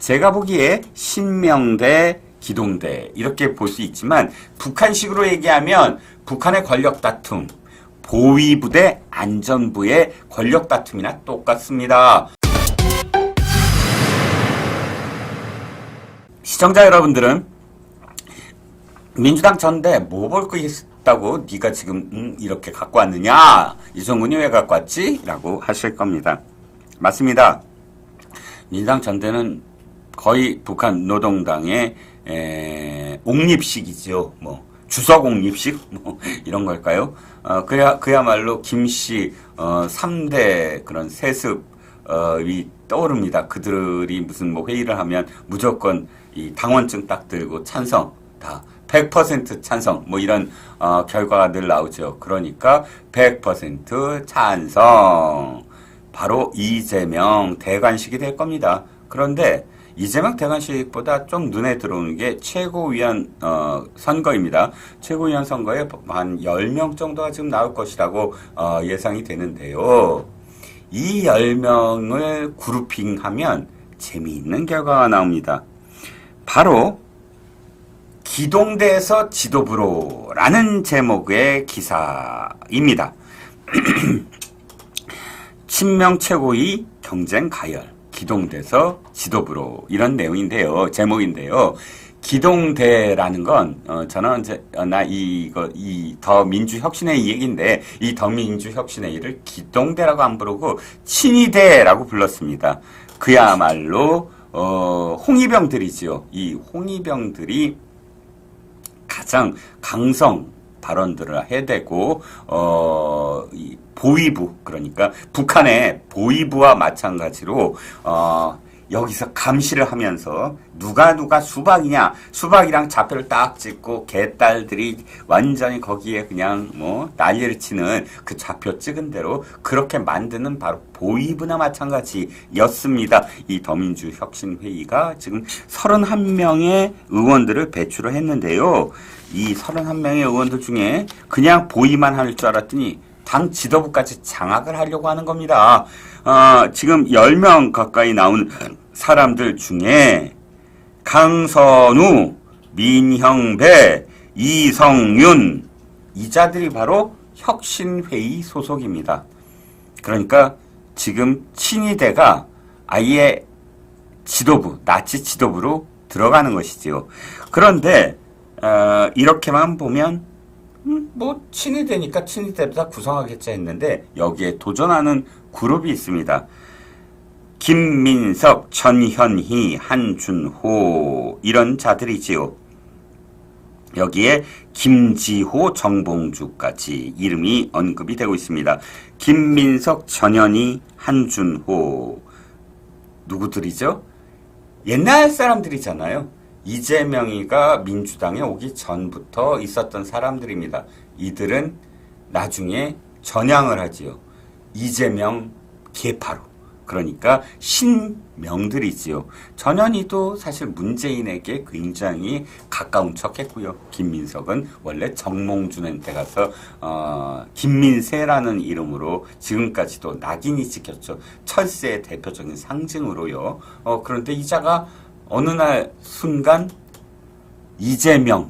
제가 보기에 신명대, 기동대 이렇게 볼 수 있지만 북한식으로 얘기하면 북한의 권력 다툼, 보위부 대 안전부의 권력 다툼이나 똑같습니다. 시청자 여러분들은 민주당 전대 뭐 볼 거 있다고 네가 지금 이렇게 갖고 왔느냐? 이성근이 왜 갖고 왔지? 라고 하실 겁니다. 맞습니다. 민주당 전대는 거의 북한 노동당의 옹립식이죠. 뭐 주석 옹립식 뭐 이런 걸까요? 그야말로 김씨 3대 그런 세습이 떠오릅니다. 그들이 무슨 뭐 회의를 하면 무조건 이 당원증 딱 들고 찬성 다 100% 찬성 뭐 이런 결과가 늘 나오죠. 그러니까 100% 찬성 바로 이재명 대관식이 될 겁니다. 그런데 이재명 대관식보다 좀 눈에 들어오는 게 최고위원 선거입니다. 최고위원 선거에 한 10명 정도가 지금 나올 것이라고 예상이 되는데요. 이 10명을 그룹핑하면 재미있는 결과가 나옵니다. 바로 기동대에서 지도부로 라는 제목의 기사입니다. 친명 최고위 경쟁 가열, 기동대에서 지도부로 이런 내용인데요. 제목인데요. 기동대라는 건 저는 이제 이 더민주혁신회 얘기인데 이 더민주혁신회를 기동대라고 안 부르고 친위대라고 불렀습니다. 그야말로 홍위병들이지요. 이 홍위병들이 가장 강성 발언들을 해대고 이 보위부 그러니까 북한의 보위부와 마찬가지로 여기서 감시를 하면서 누가 수박이냐 수박이랑 좌표를 딱 찍고 개딸들이 완전히 거기에 그냥 뭐 난리를 치는 그 좌표 찍은 대로 그렇게 만드는 바로 보위부나 마찬가지였습니다. 이 더민주혁신회의가 지금 31명의 의원들을 배출을 했는데요. 이 31명의 의원들 중에 그냥 보위만 할 줄 알았더니 당 지도부까지 장악을 하려고 하는 겁니다. 지금 10명 가까이 나온 사람들 중에 강선우, 민형배, 이성윤 이 자들이 바로 혁신회의 소속입니다. 그러니까 지금 친위대가 아예 지도부, 나치 지도부로 들어가는 것이지요. 그런데 이렇게만 보면 뭐 친위대니까 친위대도 다 구성하겠지 했는데 여기에 도전하는 그룹이 있습니다. 김민석, 전현희, 한준호 이런 자들이지요. 여기에 김지호, 정봉주까지 이름이 언급이 되고 있습니다. 김민석, 전현희, 한준호 누구들이죠? 옛날 사람들이잖아요. 이재명이가 민주당에 오기 전부터 있었던 사람들입니다. 이들은 나중에 전향을 하지요. 이재명 계파로. 그러니까 신명들이지요. 전현희도 사실 문재인에게 굉장히 가까운 척했고요. 김민석은 원래 정몽준한테 가서 김민세라는 이름으로 지금까지도 낙인이 찍혔죠. 철새의 대표적인 상징으로요. 그런데 이자가 어느 날 순간 이재명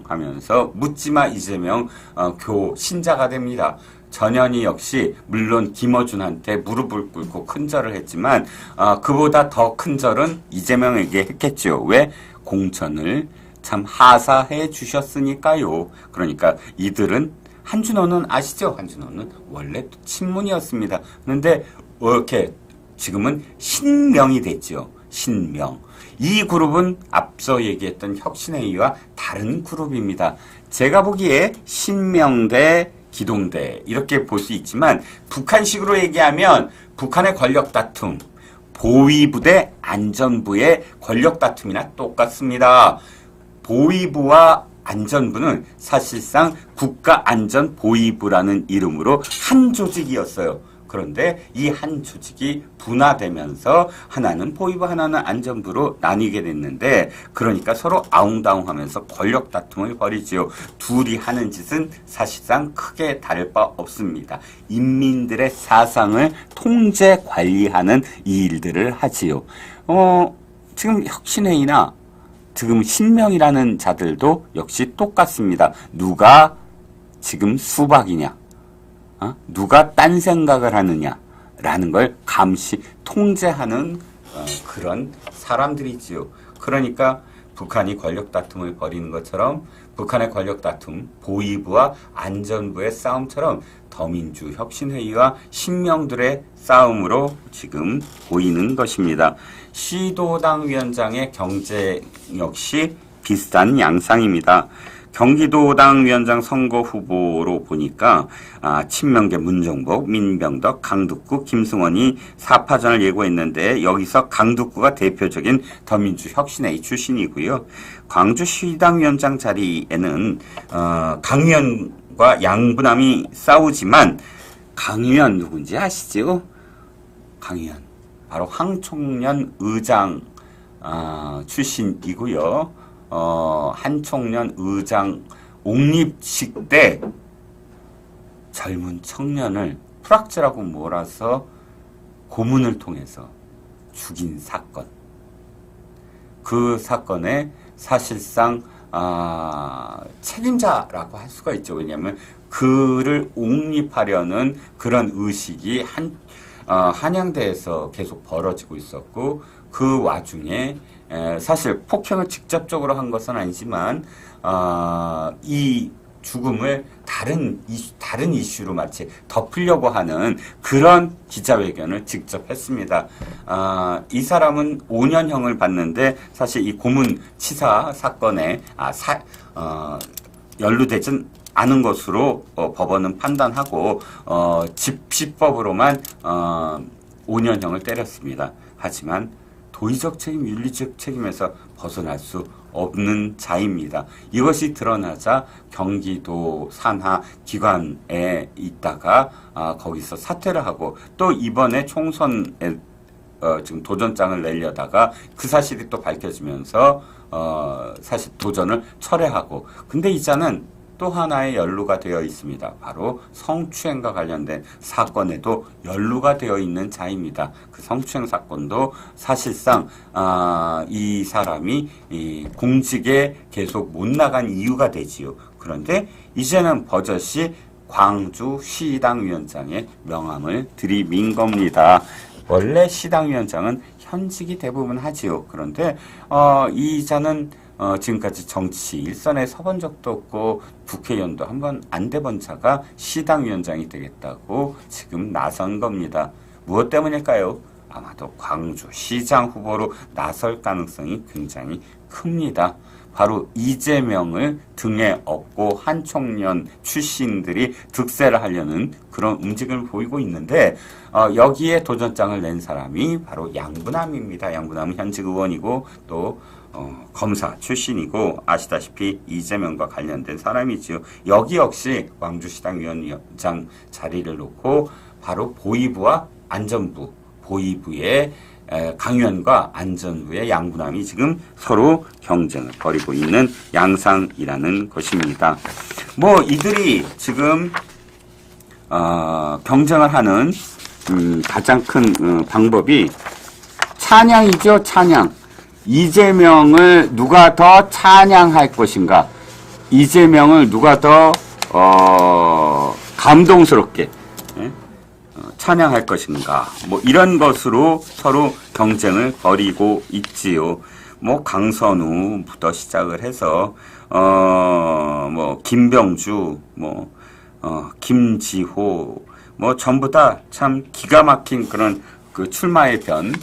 하면서 묻지마 이재명 신자가 됩니다. 전현희 역시 물론 김어준한테 무릎을 꿇고 큰절을 했지만 그보다 더 큰 절은 이재명에게 했겠죠. 왜? 공천을 참 하사해 주셨으니까요. 그러니까 이들은 한준호는 아시죠? 한준호는 원래 친문이었습니다. 그런데 이렇게 지금은 신명이 됐죠. 신명. 이 그룹은 앞서 얘기했던 혁신회의와 다른 그룹입니다. 제가 보기에 신명대, 기동대 이렇게 볼 수 있지만 북한식으로 얘기하면 북한의 권력 다툼, 보위부 대 안전부의 권력 다툼이나 똑같습니다. 보위부와 안전부는 사실상 국가안전보위부라는 이름으로 한 조직이었어요. 그런데 이 한 조직이 분화되면서 하나는 보위부 하나는 안전부로 나뉘게 됐는데 그러니까 서로 아웅다웅하면서 권력 다툼을 벌이지요. 둘이 하는 짓은 사실상 크게 다를 바 없습니다. 인민들의 사상을 통제 관리하는 이 일들을 하지요. 지금 혁신회의나 지금 신명이라는 자들도 역시 똑같습니다. 누가 지금 수박이냐, 누가 딴 생각을 하느냐라는 걸 감시 통제하는 그런 사람들이지요. 그러니까 북한이 권력 다툼을 벌이는 것처럼 북한의 권력 다툼, 보위부와 안전부의 싸움처럼 더민주 혁신회의와 신명들의 싸움으로 지금 보이는 것입니다. 시도당 위원장의 경쟁 역시 비슷한 양상입니다. 경기도당 위원장 선거 후보로 보니까 친명계 문정복, 민병덕, 강두구, 김승원이 4파전을 예고했는데 여기서 강두구가 대표적인 더민주 혁신회의 출신이고요. 광주시당 위원장 자리에는 강위원과 양부남이 싸우지만 강위원 누군지 아시죠? 강위원 바로 황총련 의장 출신이고요. 한총련 의장 옹립식 때 젊은 청년을 프락지라고 몰아서 고문을 통해서 죽인 사건. 그 사건에 사실상 책임자라고 할 수가 있죠. 왜냐하면 그를 옹립하려는 그런 의식이 한양대에서 계속 벌어지고 있었고 그 와중에 사실 폭행을 직접적으로 한 것은 아니지만 이 죽음을 다른 이슈로 마치 덮으려고 하는 그런 기자회견을 직접 했습니다. 이 사람은 5년형을 받는데 사실 이 고문치사 사건에 연루되진 않은 것으로 법원은 판단하고 집시법으로만 5년형을 때렸습니다. 하지만 도의적 책임, 윤리적 책임에서 벗어날 수 없는 자입니다. 이것이 드러나자 경기도 산하 기관에 있다가 거기서 사퇴를 하고 또 이번에 총선에 지금 도전장을 내려다가 그 사실이 또 밝혀지면서 사실 도전을 철회하고 근데 이자는 또 하나의 연루가 되어 있습니다. 바로 성추행과 관련된 사건에도 연루가 되어 있는 자입니다. 그 성추행 사건도 사실상 이 사람이 공직에 계속 못 나간 이유가 되지요. 그런데 이제는 버젓이 광주시당 위원장의 명함을 들이민 겁니다. 원래 시당 위원장은 현직이 대부분 하지요. 그런데 이 자는 지금까지 정치 일선에 서본 적도 없고 국회의원도 한번 안 돼본 자가 시당 위원장이 되겠다고 지금 나선 겁니다. 무엇 때문일까요? 아마도 광주시장 후보로 나설 가능성이 굉장히 큽니다. 바로 이재명을 등에 업고 한총련 출신들이 득세를 하려는 그런 움직임을 보이고 있는데 여기에 도전장을 낸 사람이 바로 양부남입니다. 양부남은 현직 의원이고 또 검사 출신이고 아시다시피 이재명과 관련된 사람이지요. 여기 역시 광주시당 위원장 자리를 놓고 바로 보위부와 안전부, 보위부의 강위원과 안전부의 양부남이 지금 서로 경쟁을 벌이고 있는 양상이라는 것입니다. 뭐 이들이 지금 경쟁을 하는 가장 큰 방법이 찬양이죠. 찬양. 이재명을 누가 더 찬양할 것인가? 이재명을 누가 더 감동스럽게 찬양할 것인가? 뭐 이런 것으로 서로 경쟁을 벌이고 있지요. 뭐 강선우부터 시작을 해서 뭐 김병주, 뭐 김지호, 뭐 전부 다 참 기가 막힌 그런 그 출마의 변을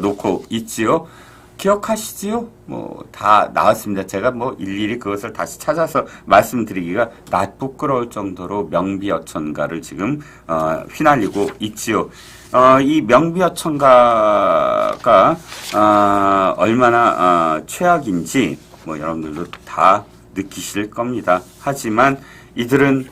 놓고 있지요. 기억하시지요? 뭐 다 나왔습니다. 제가 뭐 일일이 그것을 다시 찾아서 말씀드리기가 부끄러울 정도로 명비어천가를 지금 휘날리고 있지요. 이 명비어천가가 얼마나 최악인지 뭐 여러분들도 다 느끼실 겁니다. 하지만 이들은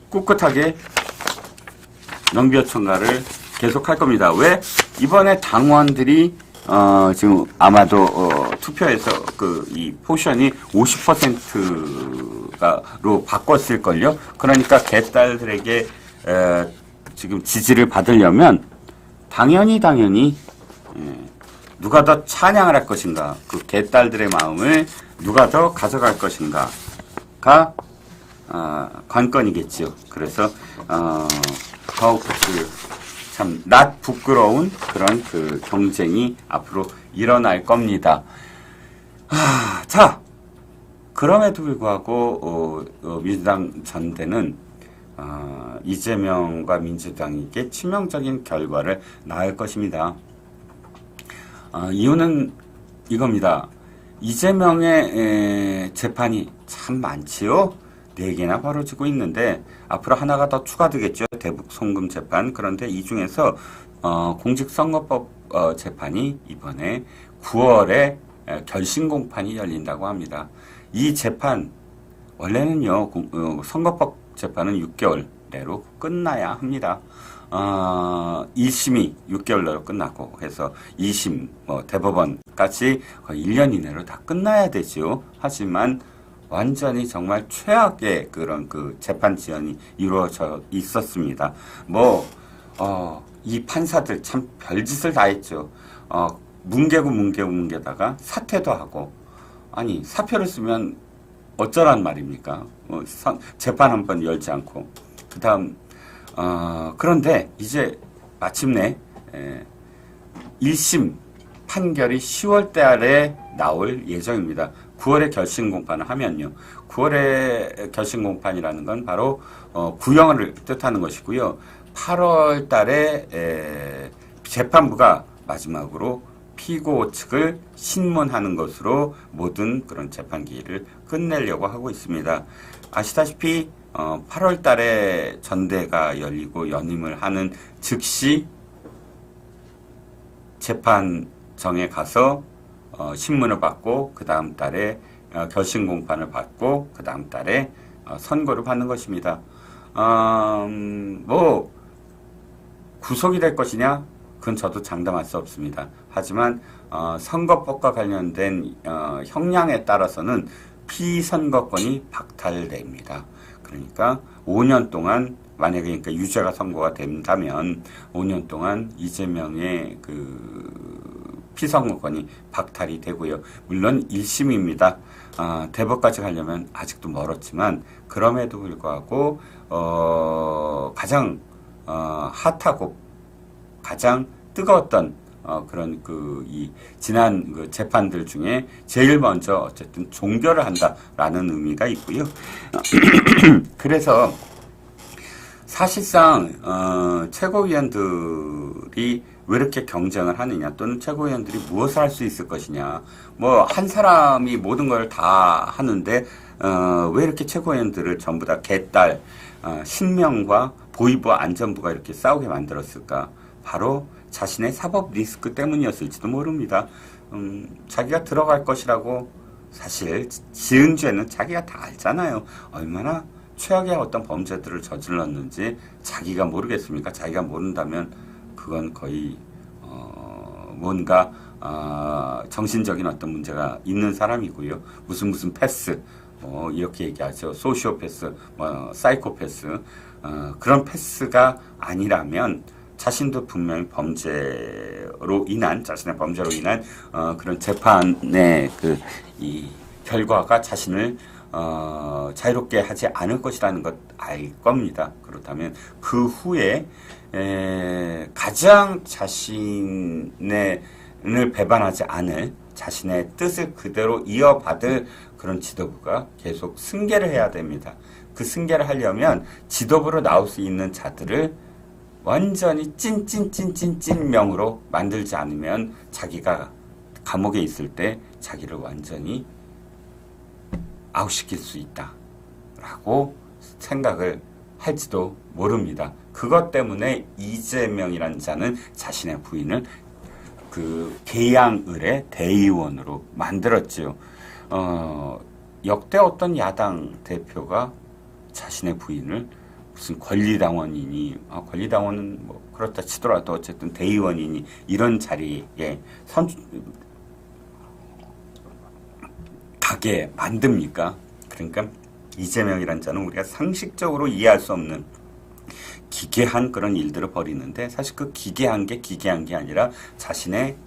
꿋꿋하게 명비어천가를 계속할 겁니다. 왜? 이번에 당원들이 지금 아마도 투표에서 이 포션이 50%로 바꿨을걸요. 그러니까 개딸들에게 지금 지지를 받으려면 당연히 누가 더 찬양을 할 것인가, 그 개딸들의 마음을 누가 더 가져갈 것인가가 관건이겠죠. 그래서 더욱 참 낯 부끄러운 그런 그 경쟁이 앞으로 일어날 겁니다. 자, 그럼에도 불구하고 민주당 전대는 이재명과 민주당에게 치명적인 결과를 낳을 것입니다. 이유는 이겁니다. 이재명의 재판이 참 많지요. 4개나 벌어지고 있는데 앞으로 하나가 더 추가되겠죠. 대북 송금 재판. 그런데 이 중에서 공직선거법 재판이 이번에 9월에 결심 공판이 열린다고 합니다. 이 재판 원래는요, 선거법 재판은 6개월 내로 끝나야 합니다. 1심이 6개월 내로 끝나고 해서 2심, 대법원까지 거의 1년 이내로 다 끝나야 되죠. 하지만 완전히 정말 최악의 그런 그 재판 지연이 이루어져 있었습니다. 이 판사들 참 별짓을 다 했죠. 뭉개다가 사퇴도 하고, 아니, 사표를 쓰면 어쩌란 말입니까? 재판 한 번 열지 않고. 그 다음, 그런데 이제 마침내 1심 판결이 10월 달에 나올 예정입니다. 9월에 결심 공판을 하면요. 9월에 결심 공판이라는 건 바로 구형을 뜻하는 것이고요. 8월 달에 재판부가 마지막으로 피고 측을 신문하는 것으로 모든 그런 재판 기일을 끝내려고 하고 있습니다. 아시다시피 8월 달에 전대가 열리고 연임을 하는 즉시 재판정에 가서 신문을 받고 그 다음 달에 결심 공판을 받고 그 다음 달에 선고를 받는 것입니다. 구속이 될 것이냐? 그건 저도 장담할 수 없습니다. 하지만 선거법과 관련된 형량에 따라서는 피선거권이 박탈됩니다. 그러니까 5년 동안 만약에 그러니까 유죄가 선고가 된다면 5년 동안 이재명의 그 피선거권이 박탈이 되고요. 물론 1심입니다. 대법까지 가려면 아직도 멀었지만 그럼에도 불구하고 가장 핫하고 가장 뜨거웠던 그런 이 지난 그 재판들 중에 제일 먼저 어쨌든 종결을 한다라는 의미가 있고요. 그래서 사실상 최고위원들이 왜 이렇게 경쟁을 하느냐, 또는 최고위원들이 무엇을 할 수 있을 것이냐, 한 사람이 모든 걸 다 하는데 왜 이렇게 최고위원들을 전부 다 개딸 신명과 보위부 안전부가 이렇게 싸우게 만들었을까? 바로 자신의 사법 리스크 때문이었을지도 모릅니다. 자기가 들어갈 것이라고, 사실 지은 죄는 자기가 다 알잖아요. 얼마나 최악의 어떤 범죄들을 저질렀는지 자기가 모르겠습니까? 자기가 모른다면 그건 거의 뭔가 정신적인 어떤 문제가 있는 사람이고요. 무슨 패스, 이렇게 얘기하죠. 소시오패스, 사이코패스, 그런 패스가 아니라면 자신도 분명히 자신의 범죄로 인한 그런 재판의 이 결과가 자신을 자유롭게 하지 않을 것이라는 것 알 겁니다. 그렇다면 그 후에 가장 자신을 배반하지 않을, 자신의 뜻을 그대로 이어받을 그런 지도부가 계속 승계를 해야 됩니다. 그 승계를 하려면 지도부로 나올 수 있는 자들을 완전히 찐명으로 만들지 않으면 자기가 감옥에 있을 때 자기를 완전히 아웃시킬 수 있다라고 생각을 할지도 모릅니다. 그것 때문에 이재명이라는 자는 자신의 부인을 그 계양을의 대의원으로 만들었지요. 역대 어떤 야당 대표가 자신의 부인을 무슨 권리당원이니, 권리당원은 그렇다 치더라도 어쨌든 대의원이니 이런 자리에 가게 만듭니까? 그러니까 이재명이란 자는 우리가 상식적으로 이해할 수 없는 기괴한 그런 일들을 벌이는데 사실 그 기괴한 게 아니라 자신의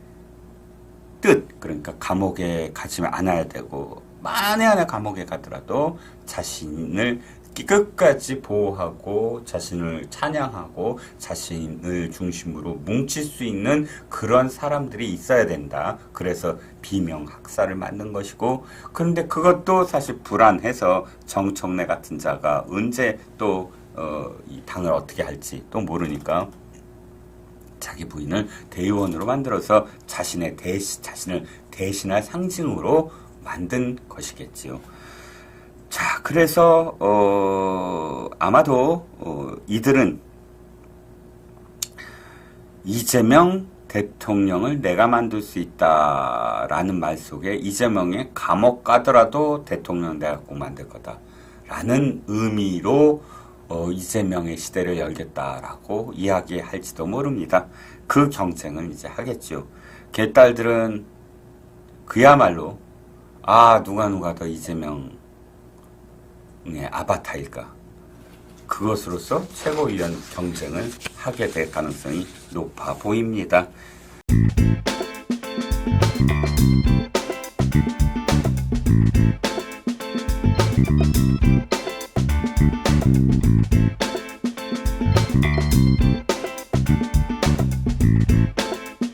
뜻, 그러니까 감옥에 가지 않아야 되고 만에 하나 감옥에 가더라도 자신을 끝까지 보호하고 자신을 찬양하고 자신을 중심으로 뭉칠 수 있는 그런 사람들이 있어야 된다. 그래서 비명학살을 만든 것이고, 그런데 그것도 사실 불안해서 정청래 같은 자가 언제 또 이 당을 어떻게 할지 또 모르니까 자기 부인을 대의원으로 만들어서 자신을 대신할 상징으로 만든 것이겠지요. 자, 그래서 아마도 이들은 이재명 대통령을 내가 만들 수 있다라는 말 속에 이재명의 감옥 가더라도 대통령 내가 꼭 만들 거다라는 의미로 이재명의 시대를 열겠다라고 이야기할지도 모릅니다. 그 경쟁을 이제 하겠죠. 개딸들은 그야말로 누가 더 이재명의 아바타일까? 그것으로서 최고위원 경쟁을 하게 될 가능성이 높아 보입니다.